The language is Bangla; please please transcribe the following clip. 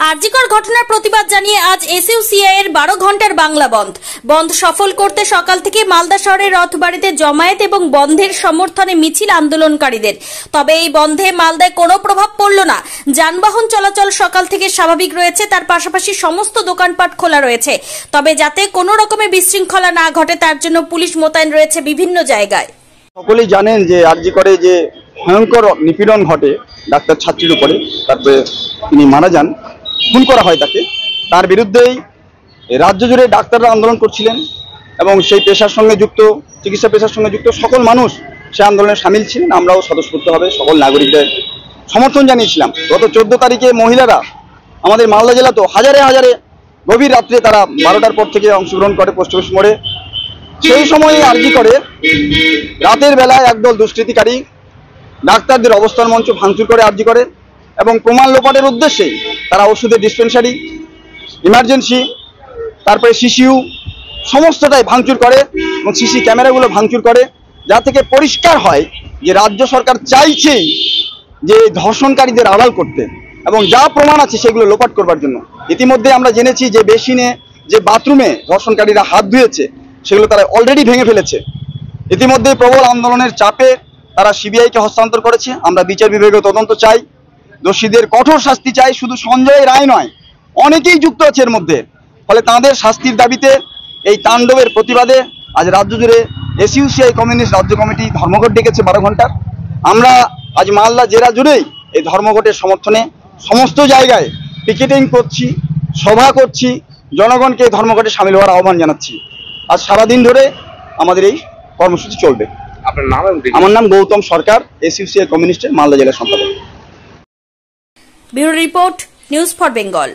আরজিকর ঘটনার প্রতিবাদ জানিয়ে আজ এসইউসিআই এর 12 ঘন্টার বাংলা বন্ধ সফল করতে সকাল থেকে মালদা শহরের রথবাড়িতে জমায়েত এবং বন্ধের সমর্থনে মিছিল আন্দোলনকারীদের। তবে এই বন্ধে মালদায় কোনো প্রভাব পড়ল না। যানবাহন চলাচল সকাল থেকে স্বাভাবিক রয়েছে, তার পাশাপাশি সমস্ত দোকানপাট খোলা রয়েছে। তবে যাতে কোনো রকমের বিশৃঙ্খলা না ঘটে তার জন্য পুলিশ মোতায়েন রয়েছে বিভিন্ন জায়গায়। সকলেই জানেন যে আরজিকরে যে ভয়ঙ্কর নিপীড়ন ঘটে ডাক্তার ছাত্রীর উপরে, তারপরে তিনি মারা যান, খুন করা হয় তাকে, তার বিরুদ্ধেই রাজ্য জুড়ে ডাক্তাররা আন্দোলন করছিলেন এবং সেই পেশার সঙ্গে যুক্ত, চিকিৎসা পেশার সঙ্গে যুক্ত সকল মানুষ সে আন্দোলনে সামিল ছিলেন। আমরাও স্বতঃস্ফূর্তভাবে সকল নাগরিকদের সমর্থন জানিয়েছিলাম। গত 14 তারিখে মহিলারা আমাদের মালদা জেলাতেও হাজারে হাজারে গভীর রাত্রে তারা 12টার পর থেকে অংশগ্রহণ করে পোস্ট অফিস মোড়ে। সেই সময়ে আরজিকরে রাতের বেলায় একদল দুষ্কৃতিকারী ডাক্তারদের অবস্থান মঞ্চ ভাঙচুর করে আরজিকরে এবং প্রমাণ লোপাটের উদ্দেশ্যে তারা ওষুধের ডিসপেন্সারি, ইমার্জেন্সি, তারপরে সিসিইউ সমস্তটাই ভাঙচুর করে এবং সিসি ক্যামেরাগুলো ভাঙচুর করে, যা থেকে পরিষ্কার হয় যে রাজ্য সরকার চাইছেই যে ধর্ষণকারীদের আড়াল করতে এবং যা প্রমাণ আছে সেগুলো লোপাট করবার জন্য। ইতিমধ্যে আমরা জেনেছি যে বেসিনে যে বাথরুমে ধর্ষণকারীরা হাত ধুয়েছে সেগুলো তারা অলরেডি ভেঙে ফেলেছে। ইতিমধ্যে প্রবল আন্দোলনের চাপে তারা সিবিআইকে হস্তান্তর করেছে। আমরা বিচার বিভাগীয় তদন্ত চাই, দোষীদের কঠোর শাস্তি চাই। শুধু সঞ্জয় রায় নয়, অনেকেই যুক্ত আছে এর মধ্যে। ফলে তাদের শাস্তির দাবিতে এই তাণ্ডবের প্রতিবাদে আজ রাজ্য জুড়ে এসইউসিআই কমিউনিস্ট রাজ্য কমিটি ধর্মঘট ডেকেছে 12 ঘন্টার। আমরা আজ মালদা জেলা জুড়েই এই ধর্মঘটের সমর্থনে সমস্ত জায়গায় পিকেটিং করছি, সভা করছি, জনগণকে এই ধর্মঘটে সামিল হওয়ার আহ্বান জানাচ্ছি। আজ সারাদিন ধরে আমাদের এই কর্মসূচি চলবে। আপনার নাম? আমার নাম গৌতম সরকার, এসইউসিআই কমিউনিস্টের মালদা জেলা সম্পাদক। Bureau report, news for Bengal.